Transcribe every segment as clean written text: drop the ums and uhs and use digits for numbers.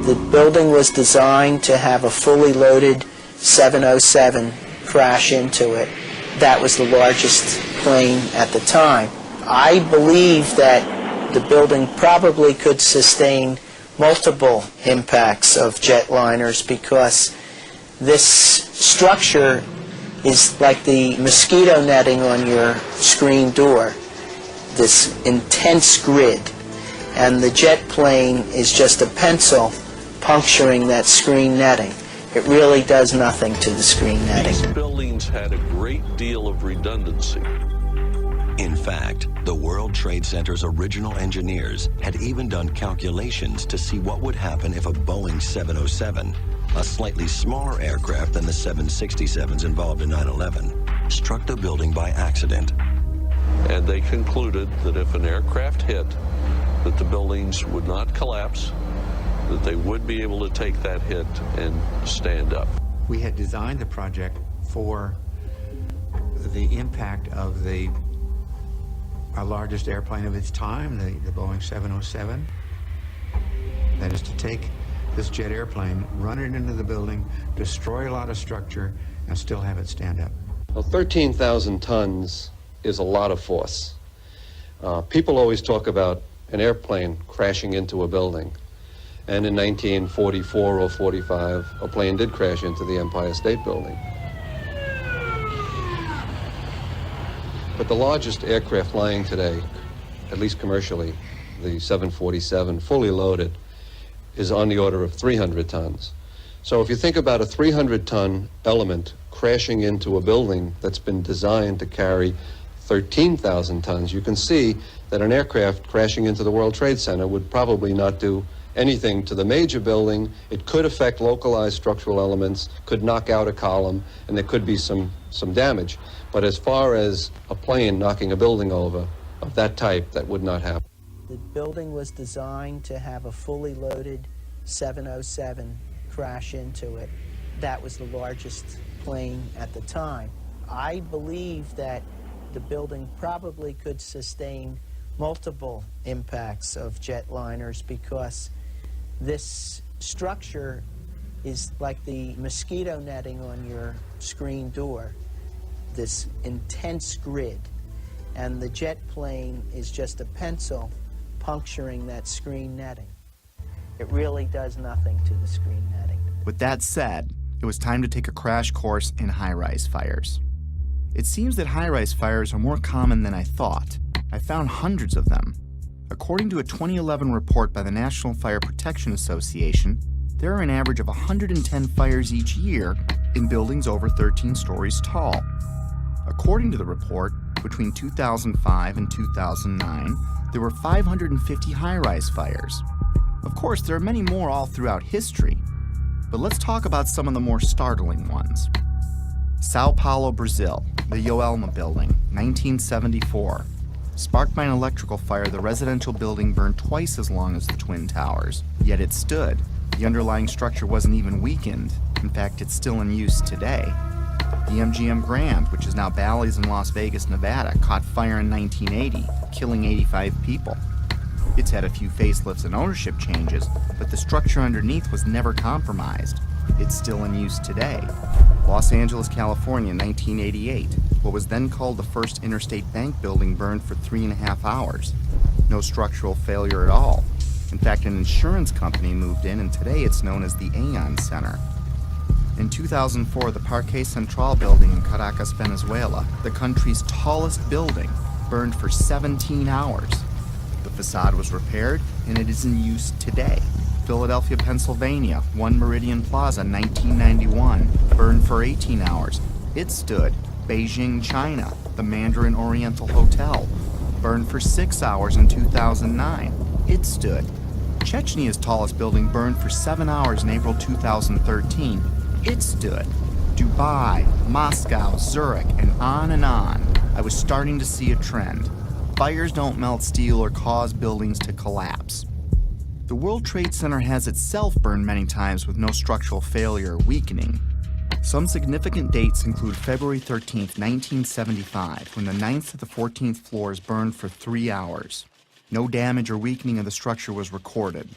The building was designed to have a fully loaded 707 crash into it. That was the largest plane at the time. I believe that the building probably could sustain multiple impacts of jetliners because this structure is like the mosquito netting on your screen door, this intense grid. And the jet plane is just a pencil puncturing that screen netting. It really does nothing to the screen netting. These buildings had a great deal of redundancy. In fact, the World Trade Center's original engineers had even done calculations to see what would happen if a Boeing 707, a slightly smaller aircraft than the 767s involved in 9/11, struck the building by accident. And they concluded that if an aircraft hit, that the buildings would not collapse, that they would be able to take that hit and stand up. We had designed the project for the impact of our largest airplane of its time, the Boeing 707. That is to take this jet airplane, run it into the building, destroy a lot of structure, and still have it stand up. Well, 13,000 tons is a lot of force. People always talk about an airplane crashing into a building. And in 1944 or 45, a plane did crash into the Empire State Building. But the largest aircraft flying today, at least commercially, the 747, fully loaded, is on the order of 300 tons. So if you think about a 300-ton element crashing into a building that's been designed to carry 13,000 tons, you can see that an aircraft crashing into the World Trade Center would probably not do anything to the major building. It could affect localized structural elements, could knock out a column, and there could be some damage. But as far as a plane knocking a building over of that type, that would not happen. The building was designed to have a fully loaded 707 crash into it. That was the largest plane at the time. I believe that the building probably could sustain multiple impacts of jetliners because this structure is like the mosquito netting on your screen door, this intense grid, and the jet plane is just a pencil puncturing that screen netting. It really does nothing to the screen netting. With that said, it was time to take a crash course in high-rise fires. It seems that high-rise fires are more common than I thought. I found hundreds of them. According to a 2011 report by the National Fire Protection Association, there are an average of 110 fires each year in buildings over 13 stories tall. According to the report, between 2005 and 2009, there were 550 high-rise fires. Of course, there are many more all throughout history, but let's talk about some of the more startling ones. Sao Paulo, Brazil, the Joelma Building, 1974. Sparked by an electrical fire, the residential building burned twice as long as the Twin Towers, yet it stood. The underlying structure wasn't even weakened. In fact, it's still in use today. The MGM Grand, which is now Bally's in Las Vegas, Nevada, caught fire in 1980, killing 85 people. It's had a few facelifts and ownership changes, but the structure underneath was never compromised. It's still in use today. Los Angeles, California, 1988. What was then called the First Interstate Bank building burned for 3.5 hours. No structural failure at all. In fact, an insurance company moved in, and today it's known as the Aon Center. In 2004, the Parque Central building in Caracas, Venezuela, the country's tallest building, burned for 17 hours. The facade was repaired, and it is in use today. Philadelphia, Pennsylvania, One Meridian Plaza, 1991, burned for 18 hours. It stood. Beijing, China, the Mandarin Oriental Hotel, burned for 6 hours in 2009. It stood. Chechnya's tallest building burned for 7 hours in April 2013. It stood. Dubai, Moscow, Zurich, and on and on. I was starting to see a trend. Fires don't melt steel or cause buildings to collapse. The World Trade Center has itself burned many times with no structural failure or weakening. Some significant dates include February 13, 1975, when the 9th to the 14th floors burned for 3 hours. No damage or weakening of the structure was recorded.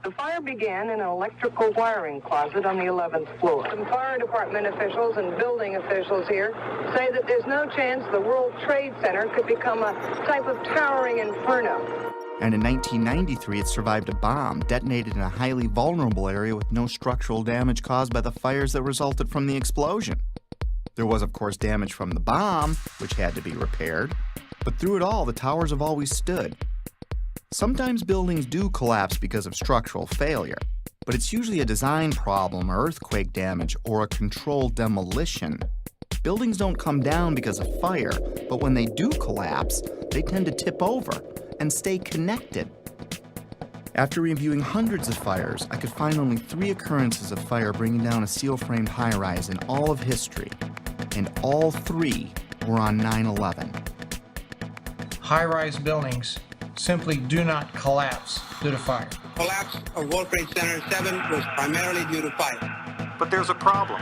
The fire began in an electrical wiring closet on the 11th floor. Some fire department officials and building officials here say that there's no chance the World Trade Center could become a type of towering inferno. And in 1993, it survived a bomb detonated in a highly vulnerable area with no structural damage caused by the fires that resulted from the explosion. There was, of course, damage from the bomb, which had to be repaired, but through it all, the towers have always stood. Sometimes buildings do collapse because of structural failure, but it's usually a design problem or earthquake damage or a controlled demolition. Buildings don't come down because of fire, but when they do collapse, they tend to tip over and stay connected. After reviewing hundreds of fires, I could find only 3 occurrences of fire bringing down a steel-framed high-rise in all of history, and all 3 were on 9/11. High-rise buildings simply do not collapse due to fire. Collapse of World Trade Center 7 was primarily due to fire. But there's a problem.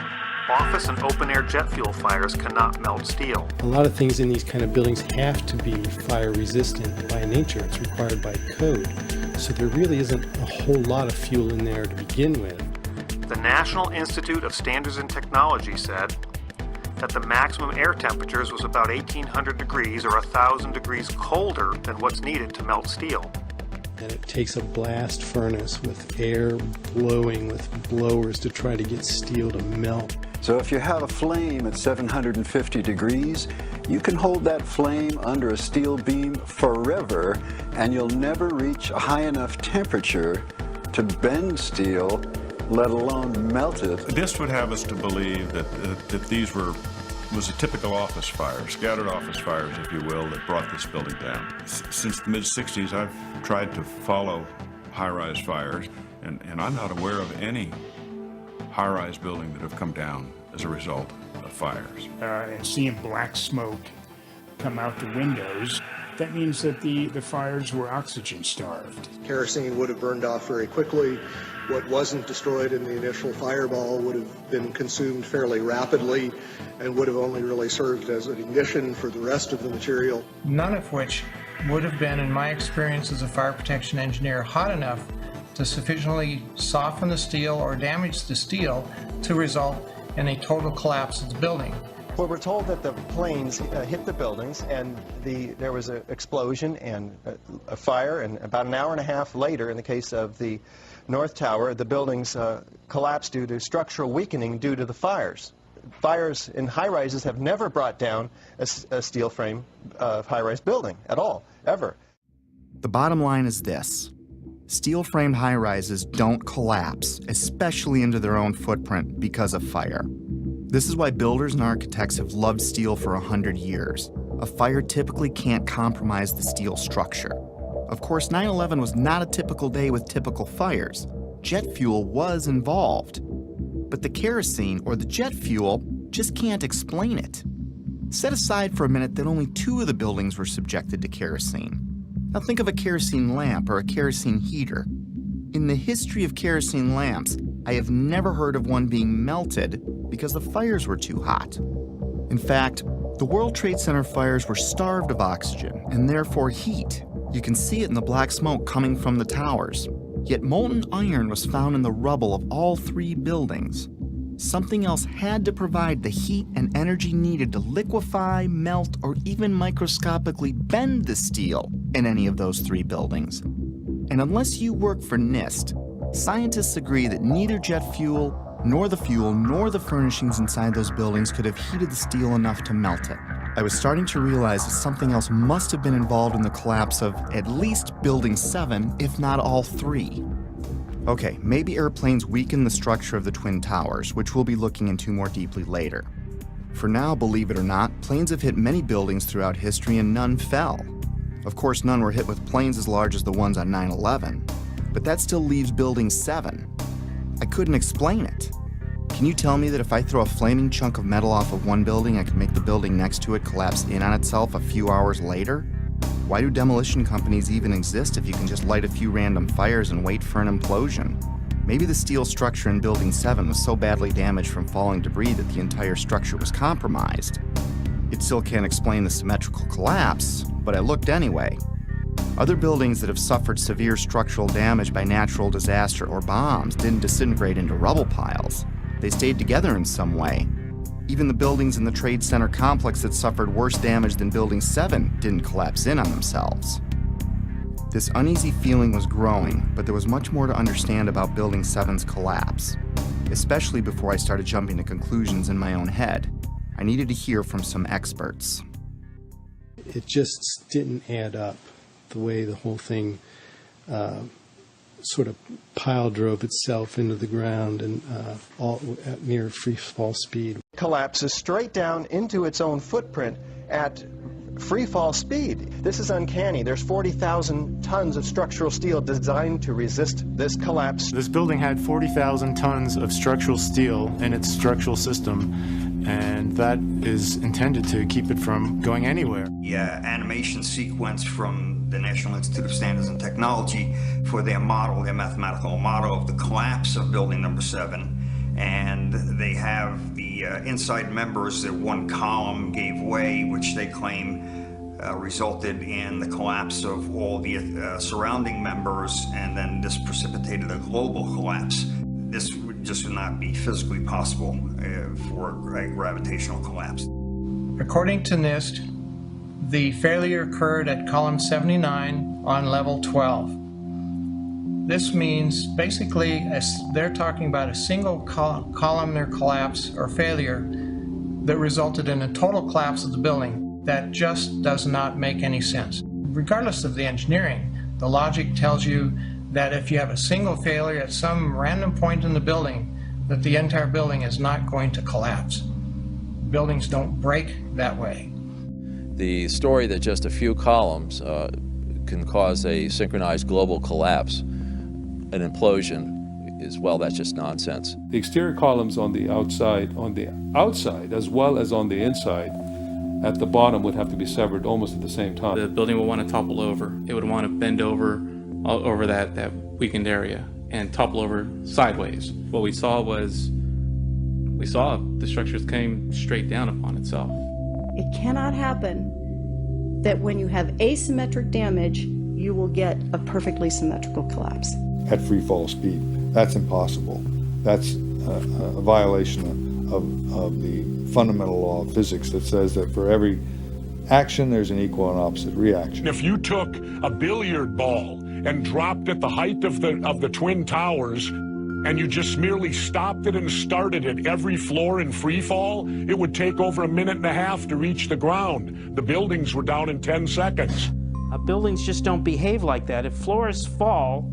Office and open-air jet fuel fires cannot melt steel. A lot of things in these kind of buildings have to be fire resistant by nature. It's required by code. So there really isn't a whole lot of fuel in there to begin with. The National Institute of Standards and Technology said that the maximum air temperatures was about 1,800 degrees or 1,000 degrees colder than what's needed to melt steel. And it takes a blast furnace with air blowing with blowers to try to get steel to melt. So if you have a flame at 750 degrees, you can hold that flame under a steel beam forever, and you'll never reach a high enough temperature to bend steel, let alone melt it. This would have us to believe that these was a typical office fire, scattered office fires, if you will, that brought this building down. Since the mid-60s, I've tried to follow high-rise fires, and I'm not aware of any high-rise building that have come down as a result of fires. And seeing black smoke come out the windows, that means that the fires were oxygen starved. Kerosene would have burned off very quickly. What wasn't destroyed in the initial fireball would have been consumed fairly rapidly and would have only really served as an ignition for the rest of the material. None of which would have been, in my experience as a fire protection engineer, hot enough to sufficiently soften the steel or damage the steel to result in a total collapse of the building. Well, we're told that the planes hit the buildings and there was an explosion and a fire, and about an hour and a half later, in the case of the North Tower, the buildings collapsed due to structural weakening due to the fires. Fires in high-rises have never brought down a steel frame high-rise building at all, ever. The bottom line is this. Steel-framed high-rises don't collapse, especially into their own footprint, because of fire. This is why builders and architects have loved steel for 100 years. A fire typically can't compromise the steel structure. Of course, 9/11 was not a typical day with typical fires. Jet fuel was involved. But the kerosene, or the jet fuel, just can't explain it. Set aside for a minute that only 2 of the buildings were subjected to kerosene. Now think of a kerosene lamp or a kerosene heater. In the history of kerosene lamps, I have never heard of one being melted because the fires were too hot. In fact, the World Trade Center fires were starved of oxygen and therefore heat. You can see it in the black smoke coming from the towers. Yet molten iron was found in the rubble of all 3 buildings. Something else had to provide the heat and energy needed to liquefy, melt, or even microscopically bend the steel in any of those 3 buildings. And unless you work for NIST, scientists agree that neither jet fuel, nor the fuel, nor the furnishings inside those buildings could have heated the steel enough to melt it. I was starting to realize that something else must have been involved in the collapse of at least Building 7, if not all 3. Okay, maybe airplanes weakened the structure of the Twin Towers, which we'll be looking into more deeply later. For now, believe it or not, planes have hit many buildings throughout history and none fell. Of course, none were hit with planes as large as the ones on 9/11, but that still leaves Building 7. I couldn't explain it. Can you tell me that if I throw a flaming chunk of metal off of one building, I can make the building next to it collapse in on itself a few hours later? Why do demolition companies even exist if you can just light a few random fires and wait for an implosion? Maybe the steel structure in Building 7 was so badly damaged from falling debris that the entire structure was compromised. It still can't explain the symmetrical collapse, but I looked anyway. Other buildings that have suffered severe structural damage by natural disaster or bombs didn't disintegrate into rubble piles. They stayed together in some way. Even the buildings in the Trade Center complex that suffered worse damage than Building 7 didn't collapse in on themselves. This uneasy feeling was growing, but there was much more to understand about Building 7's collapse, especially before I started jumping to conclusions in my own head. I needed to hear from some experts. It just didn't add up, the way the whole thing sort of pile drove itself into the ground and all at near free fall speed. Collapses straight down into its own footprint at free fall speed. This is uncanny. There's 40,000 tons of structural steel designed to resist this collapse. This building had 40,000 tons of structural steel in its structural system, and that is intended to keep it from going anywhere. The animation sequence from the National Institute of Standards and Technology for their model, their mathematical model of the collapse of Building Number 7. And they have the inside members, that one column gave way, which they claim resulted in the collapse of all the surrounding members, and then this precipitated a global collapse. This would just not be physically possible for a gravitational collapse. According to NIST, the failure occurred at column 79 on level 12. This means basically they're talking about a single columnar collapse or failure that resulted in a total collapse of the building. That just does not make any sense. Regardless of the engineering, the logic tells you that if you have a single failure at some random point in the building, that the entire building is not going to collapse. Buildings don't break that way. The story that just a few columns can cause a synchronized global collapse, an implosion, is, well, that's just nonsense. The exterior columns on the outside as well as on the inside at the bottom would have to be severed almost at the same time. The building would want to topple over. It would want to bend over that weakened area and topple over sideways. What we saw the structures came straight down upon itself. It cannot happen that when you have asymmetric damage, you will get a perfectly symmetrical collapse. At free fall speed. That's impossible. That's a violation of the fundamental law of physics that says that for every action, there's an equal and opposite reaction. If you took a billiard ball and dropped at the height of the Twin Towers, and you just merely stopped it and started at every floor in free fall, it would take over 1.5 minutes to reach the ground. The buildings were down in 10 seconds. Buildings just don't behave like that. If floors fall,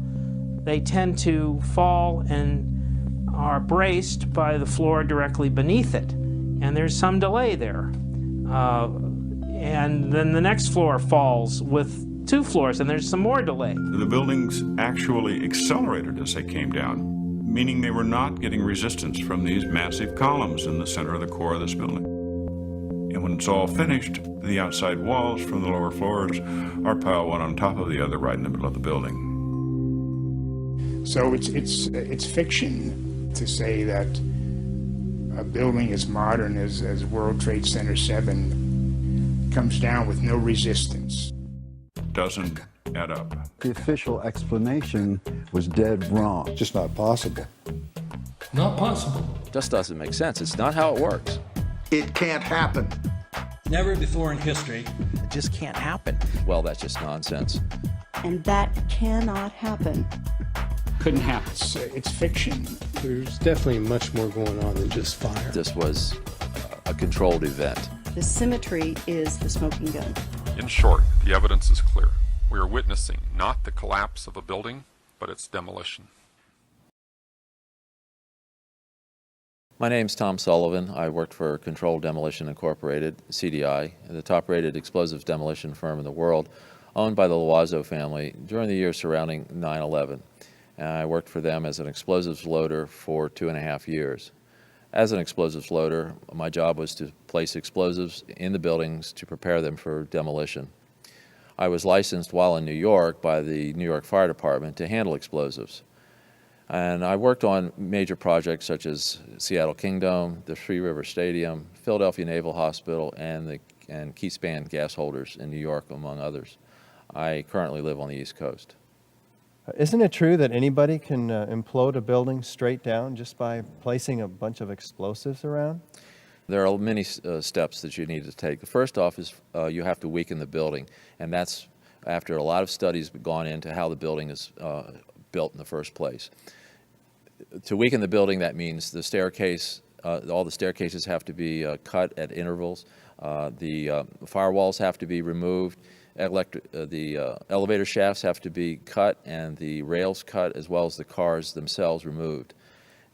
they tend to fall and are braced by the floor directly beneath it. And there's some delay there. And then the next floor falls with 2 floors, and there's some more delay. The buildings actually accelerated as they came down, meaning they were not getting resistance from these massive columns in the center of the core of this building. And when it's all finished, the outside walls from the lower floors are piled one on top of the other right in the middle of the building. So it's fiction to say that a building as modern as World Trade Center 7 comes down with no resistance. Doesn't add up. The official explanation was dead wrong. Just not possible. Not possible. Just doesn't make sense. It's not how it works. It can't happen. Never before in history. It just can't happen. Well, that's just nonsense. And that cannot happen. Couldn't happen. It's fiction. There's definitely much more going on than just fire. This was a controlled event. The symmetry is the smoking gun. In short, the evidence is clear. We are witnessing not the collapse of a building, but its demolition. My name's Tom Sullivan. I worked for Controlled Demolition Incorporated, CDI, the top-rated explosives demolition firm in the world, owned by the Loiseau family during the years surrounding 9/11. And I worked for them as an explosives loader for 2.5 years. As an explosives loader, my job was to place explosives in the buildings to prepare them for demolition. I was licensed while in New York by the New York Fire Department to handle explosives. And I worked on major projects such as Seattle Kingdome, the Three River Stadium, Philadelphia Naval Hospital, and Key Span gas holders in New York, among others. I currently live on the East Coast. Isn't it true that anybody can implode a building straight down just by placing a bunch of explosives around? There are many steps that you need to take. The first off is you have to weaken the building, and that's after a lot of studies have gone into how the building is built in the first place. To weaken the building, that means the staircase, all the staircases have to be cut at intervals. The firewalls have to be removed. The elevator shafts have to be cut and the rails cut, as well as the cars themselves removed.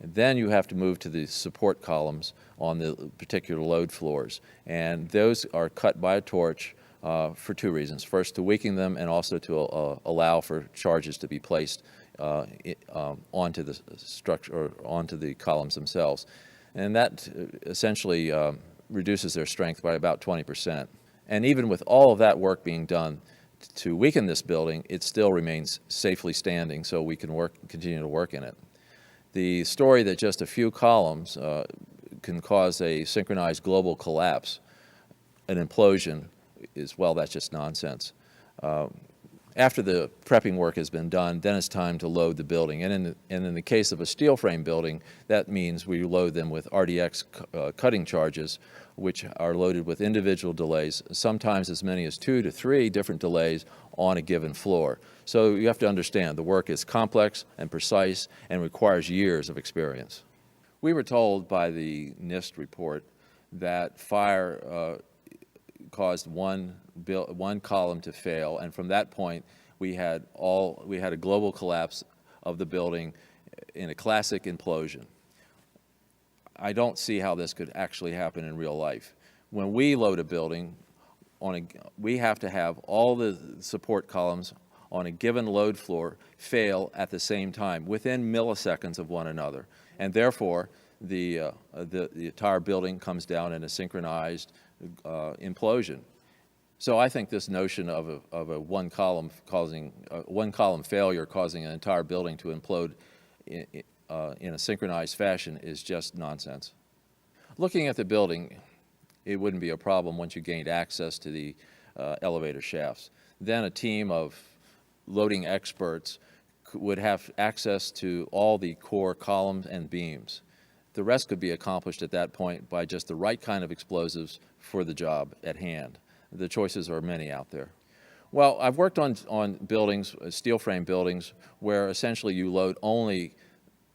And then you have to move to the support columns on the particular load floors. And those are cut by a torch for two reasons. First, to weaken them, and also to allow for charges to be placed onto the structure, or onto the columns themselves. And that essentially reduces their strength by about 20%. And even with all of that work being done to weaken this building, it still remains safely standing, so we can continue to work in it. The story that just a few columns can cause a synchronized global collapse, an implosion, is, well, that's just nonsense. After the prepping work has been done, then it's time to load the building. And in the case of a steel frame building, that means we load them with RDX cutting charges, which are loaded with individual delays, sometimes as many as 2 to 3 different delays on a given floor. So you have to understand the work is complex and precise and requires years of experience. We were told by the NIST report that fire caused one column to fail, and from that point we had a global collapse of the building in a classic implosion. I don't see how this could actually happen in real life. When we load a building, we have to have all the support columns on a given load floor fail at the same time, within milliseconds of one another, and therefore the entire building comes down in a synchronized implosion. So I think this notion of a one column failure causing an entire building to implode in a synchronized fashion is just nonsense. Looking at the building, it wouldn't be a problem once you gained access to the elevator shafts. Then a team of loading experts would have access to all the core columns and beams. The rest could be accomplished at that point by just the right kind of explosives for the job at hand. The choices are many out there. Well, I've worked on buildings, steel frame buildings, where essentially you load only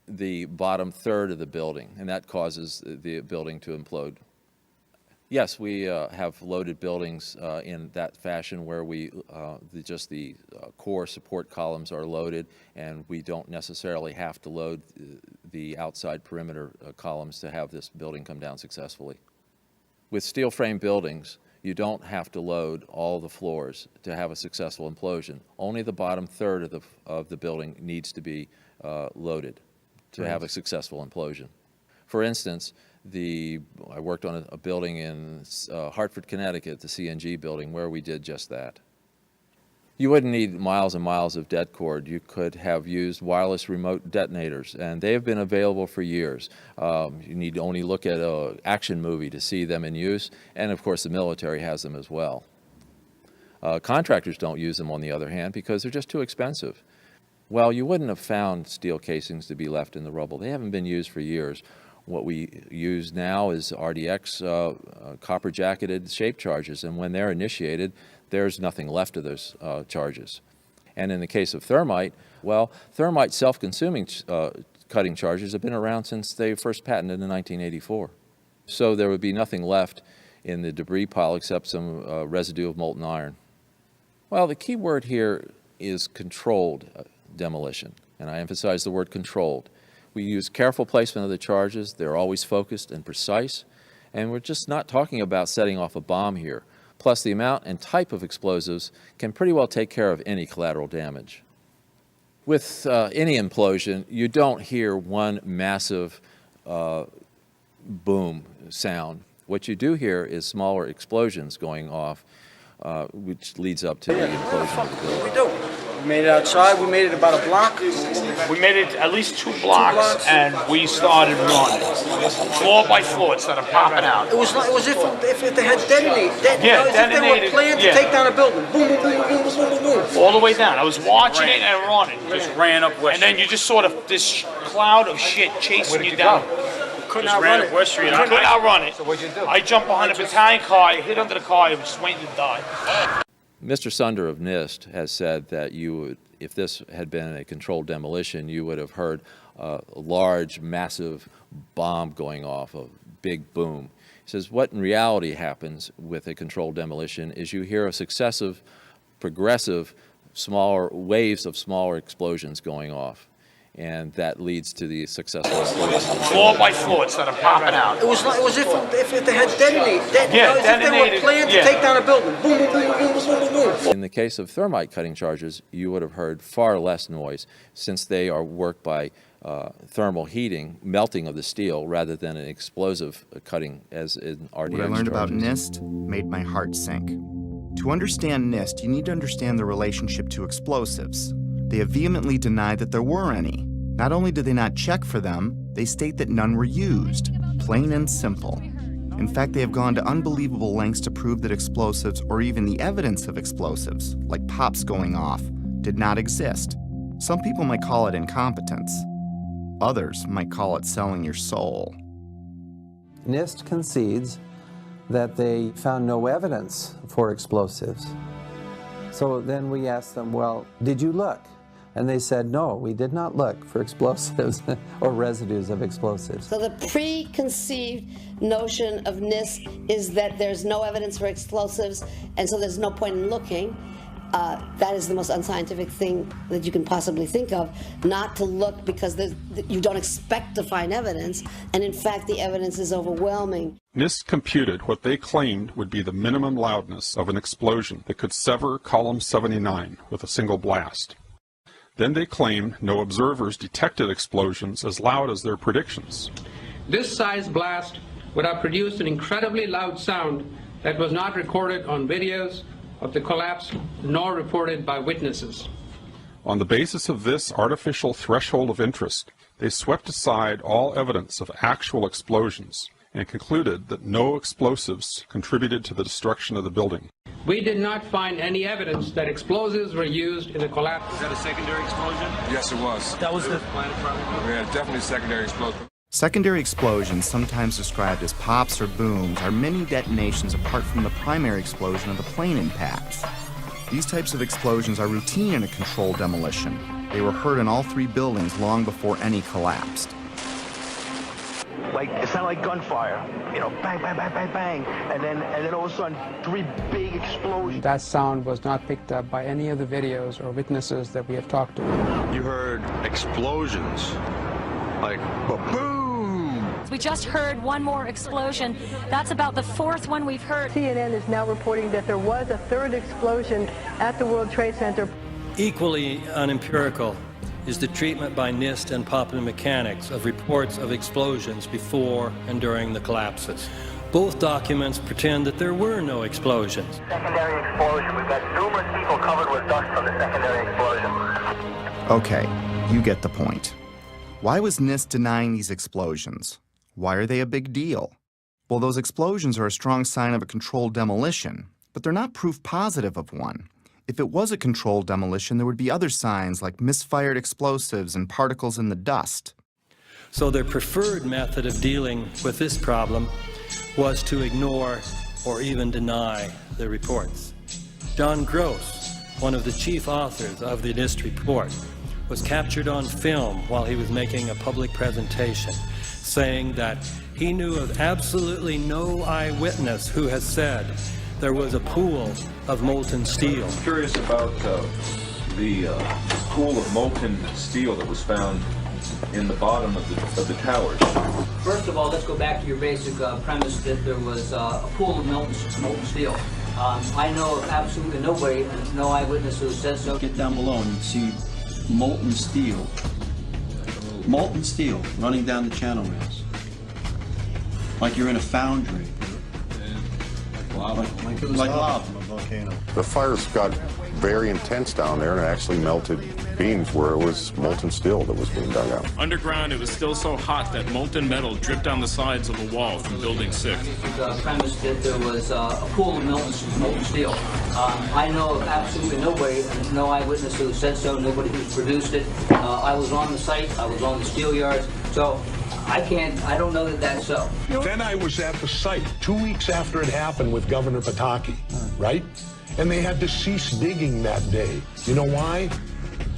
the bottom third of the building, and that causes the building to implode. Yes, we have loaded buildings in that fashion where just the core support columns are loaded, and we don't necessarily have to load the outside perimeter columns to have this building come down successfully. With steel frame buildings, you don't have to load all the floors to have a successful implosion. Only the bottom third of the building needs to be loaded to have a successful implosion. For instance, I worked on a building in Hartford, Connecticut, the CNG building, where we did just that. You wouldn't need miles and miles of det cord. You could have used wireless remote detonators, and they have been available for years. You need to only look at an action movie to see them in use, and of course the military has them as well. Contractors don't use them, on the other hand, because they're just too expensive. Well, you wouldn't have found steel casings to be left in the rubble. They haven't been used for years. What we use now is RDX copper-jacketed shape charges, and when they're initiated, there's nothing left of those charges. And in the case of thermite, well, thermite self-consuming cutting charges have been around since they first patented in 1984. So there would be nothing left in the debris pile except some residue of molten iron. Well, the key word here is controlled demolition, and I emphasize the word controlled. We use careful placement of the charges. They're always focused and precise, and we're just not talking about setting off a bomb here. Plus, the amount and type of explosives can pretty well take care of any collateral damage. With any implosion, you don't hear one massive boom sound. What you do hear is smaller explosions going off, which leads up to the implosion of the building. We made it outside. We made it about a block. We made it at least 2 blocks, and we started running. Floor by floor, instead of popping out. It was if they had detonated. Yeah, if detonated. they were planned to take down a building. Boom, boom, boom, boom, boom, boom, boom, boom. All the way down. I was watching it and running. Just ran up West And then you just sort of this cloud of shit chasing you down. Couldn't outrun it. West Street. Couldn't outrun it. So what'd you do? I jumped behind a battalion car, I hit under the car, I was just waiting to die. Mr. Sunder of NIST has said that you would, if this had been a controlled demolition, you would have heard a large, massive bomb going off, a big boom. He says what in reality happens with a controlled demolition is you hear a successive, progressive, smaller waves of smaller explosions going off. And that leads to the successful explosion. Floor by floor, instead of popping out. It was if they had detonated. Yeah, if they were planned to take down a building. Boom, boom, boom, boom, boom, boom, boom. In the case of thermite cutting charges, you would have heard far less noise since they are worked by thermal heating, melting of the steel, rather than an explosive cutting as in RDX What I learned about charges. NIST made my heart sink. To understand NIST, you need to understand the relationship to explosives. They have vehemently denied that there were any. Not only do they not check for them, they state that none were used. Plain and simple. In fact, they have gone to unbelievable lengths to prove that explosives, or even the evidence of explosives, like pops going off, did not exist. Some people might call it incompetence. Others might call it selling your soul. NIST concedes that they found no evidence for explosives. So then we asked them, well, did you look? And they said, no, we did not look for explosives or residues of explosives. So the preconceived notion of NIST is that there's no evidence for explosives, and so there's no point in looking. That is the most unscientific thing that you can possibly think of, not to look because you don't expect to find evidence, and in fact the evidence is overwhelming. NIST computed what they claimed would be the minimum loudness of an explosion that could sever column 79 with a single blast. Then they claimed no observers detected explosions as loud as their predictions. This size blast would have produced an incredibly loud sound that was not recorded on videos of the collapse nor reported by witnesses. On the basis of this artificial threshold of interest, they swept aside all evidence of actual explosions and concluded that no explosives contributed to the destruction of the building. We did not find any evidence that explosives were used in the collapse. Was that a secondary explosion? Yes, it was. That was the Yeah, definitely secondary explosion. Secondary explosions, sometimes described as pops or booms, are mini detonations apart from the primary explosion of the plane impacts. These types of explosions are routine in a controlled demolition. They were heard in all 3 buildings long before any collapsed. Like, it sounded like gunfire, you know, bang, bang, bang, bang, bang, and then all of a sudden, 3 big explosions. That sound was not picked up by any of the videos or witnesses that we have talked to. You heard explosions, like, boom! We just heard one more explosion. That's about the 4th one we've heard. CNN is now reporting that there was a 3rd explosion at the World Trade Center. Equally unempirical is the treatment by NIST and Poppin Mechanics of reports of explosions before and during the collapses. Both documents pretend that there were no explosions. Secondary explosion. We've got numerous people covered with dust from the secondary explosion. Okay, you get the point. Why was NIST denying these explosions? Why are they a big deal? Well, those explosions are a strong sign of a controlled demolition, but they're not proof positive of one. If it was a controlled demolition, there would be other signs like misfired explosives and particles in the dust. So their preferred method of dealing with this problem was to ignore or even deny the reports. John Gross, one of the chief authors of the NIST report, was captured on film while he was making a public presentation, saying that he knew of absolutely no eyewitness who has said there was a pool of molten steel. I'm curious about the pool of molten steel that was found in the bottom of the towers. First of all, let's go back to your basic premise that there was a pool of molten steel. I know of absolutely nobody, no eyewitness who says so. Get down below and you see molten steel running down the channel rails, like you're in a foundry. Well, Like it was lava from a volcano. The fires got very intense down there and it actually melted beams where it was molten steel that was being dug out. Underground, it was still so hot that molten metal dripped down the sides of the wall from Building 6. The premise that there was a pool of molten steel. I know of absolutely nobody, no eyewitness who said so, nobody who's produced it. I was on the site, I was on the steel yards, so I don't know that that's so. Then I was at the site 2 weeks after it happened with Governor Pataki, right? And they had to cease digging that day. You know why?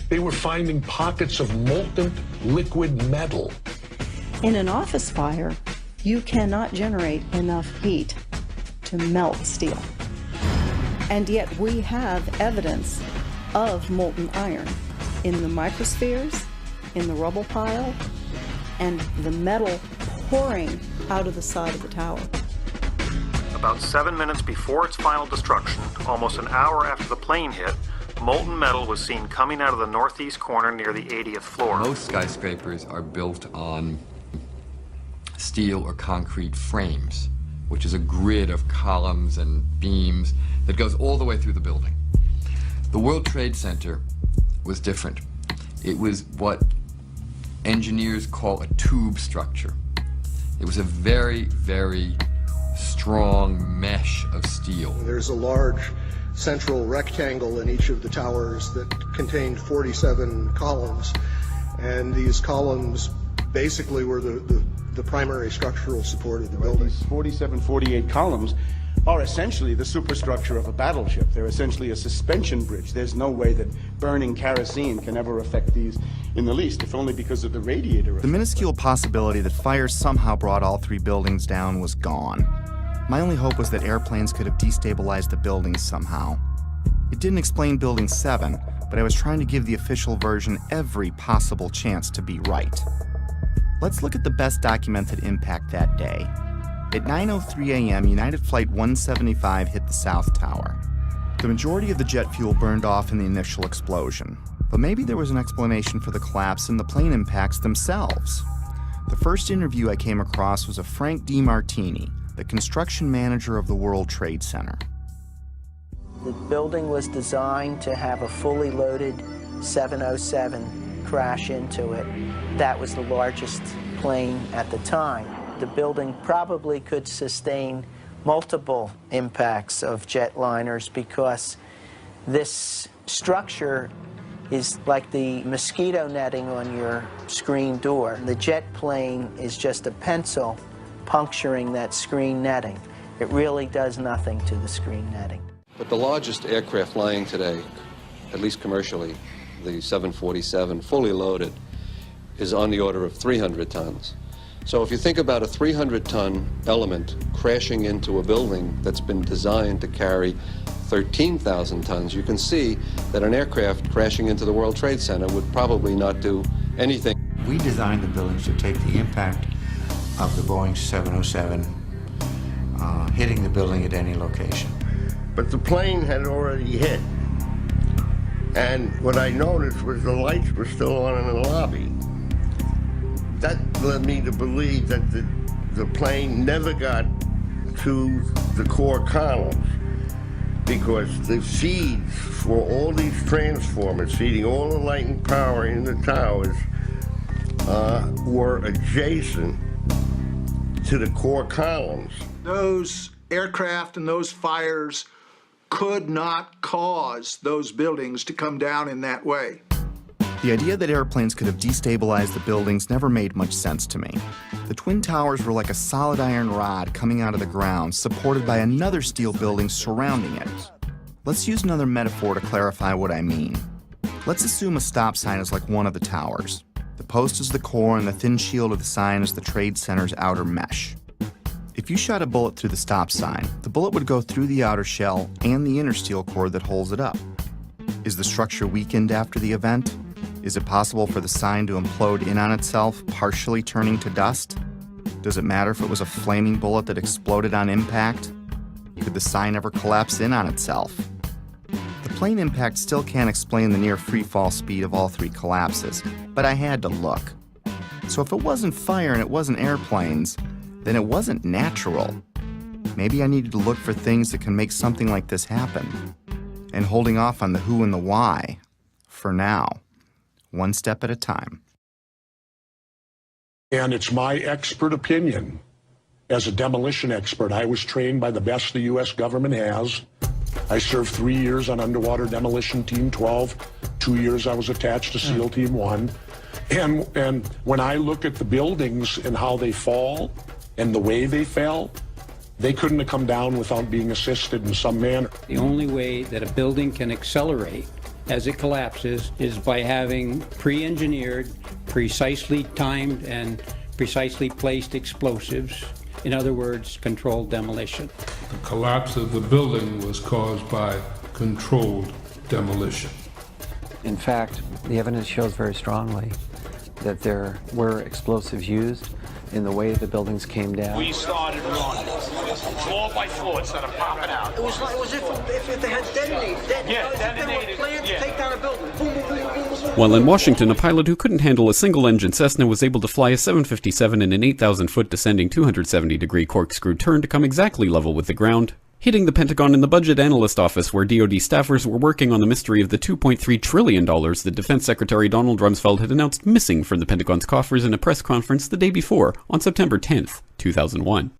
They were finding pockets of molten liquid metal. In an office fire, you cannot generate enough heat to melt steel. And yet we have evidence of molten iron in the microspheres, in the rubble pile, and the metal pouring out of the side of the tower. About 7 minutes before its final destruction, almost an hour after the plane hit, molten metal was seen coming out of the northeast corner near the 80th floor. Most skyscrapers are built on steel or concrete frames, which is a grid of columns and beams that goes all the way through the building. The World Trade Center was different. It was what engineers call a tube structure. It was a very, very strong mesh of steel. There's a large central rectangle in each of the towers that contained 47 columns, and these columns basically were the primary structural support of the building. These 47, 48 columns are essentially the superstructure of a battleship. They're essentially a suspension bridge. There's no way that burning kerosene can ever affect these in the least, if only because of the radiator effect. The minuscule possibility that fires somehow brought all three buildings down was gone. My only hope was that airplanes could have destabilized the buildings somehow. It didn't explain Building 7, but I was trying to give the official version every possible chance to be right. Let's look at the best documented impact that day. At 9:03 a.m., United Flight 175 hit the South Tower. The majority of the jet fuel burned off in the initial explosion, but maybe there was an explanation for the collapse in the plane impacts themselves. The first interview I came across was of Frank DiMartini, the construction manager of the World Trade Center. The building was designed to have a fully loaded 707 crash into it. That was the largest plane at the time. The building probably could sustain multiple impacts of jetliners because this structure is like the mosquito netting on your screen door. The jet plane is just a pencil puncturing that screen netting. It really does nothing to the screen netting. But the largest aircraft flying today, at least commercially, the 747, fully loaded, is on the order of 300 tons. So if you think about a 300-ton element crashing into a building that's been designed to carry 13,000 tons, you can see that an aircraft crashing into the World Trade Center would probably not do anything. We designed the buildings to take the impact of the Boeing 707 hitting the building at any location. But the plane had already hit. And what I noticed was the lights were still on in the lobby. That led me to believe that the plane never got to the core columns because the feeds for all these transformers feeding all the light and power in the towers were adjacent to the core columns. Those aircraft and those fires could not cause those buildings to come down in that way. The idea that airplanes could have destabilized the buildings never made much sense to me. The Twin Towers were like a solid iron rod coming out of the ground, supported by another steel building surrounding it. Let's use another metaphor to clarify what I mean. Let's assume a stop sign is like one of the towers. The post is the core and the thin shield of the sign is the Trade Center's outer mesh. If you shot a bullet through the stop sign, the bullet would go through the outer shell and the inner steel core that holds it up. Is the structure weakened after the event? Is it possible for the sign to implode in on itself, partially turning to dust? Does it matter if it was a flaming bullet that exploded on impact? Could the sign ever collapse in on itself? The plane impact still can't explain the near free-fall speed of all three collapses, but I had to look. So if it wasn't fire and it wasn't airplanes, then it wasn't natural. Maybe I needed to look for things that can make something like this happen. And holding off on the who and the why, for now, one step at a time. And it's my expert opinion. As a demolition expert, I was trained by the best the U.S. government has. I served 3 years on Underwater Demolition Team 12. 2 years I was attached to SEAL Team 1. And when I look at the buildings and how they fall and the way they fell, they couldn't have come down without being assisted in some manner. The only way that a building can accelerate as it collapses is by having pre-engineered, precisely timed, and precisely placed explosives. In other words, controlled demolition. The collapse of the building was caused by controlled demolition. In fact, the evidence shows very strongly that there were explosives used in the way the buildings came down. We started running, floor by floor, instead of popping out. It was like, it was if they had detonated. They were planned to take down a building. Boom, boom, boom, boom, boom. While in Washington, a pilot who couldn't handle a single-engine Cessna was able to fly a 757 in an 8,000-foot descending 270-degree corkscrew turn to come exactly level with the ground, hitting the Pentagon in the budget analyst office where DoD staffers were working on the mystery of the $2.3 trillion that Defense Secretary Donald Rumsfeld had announced missing from the Pentagon's coffers in a press conference the day before, on September 10th, 2001.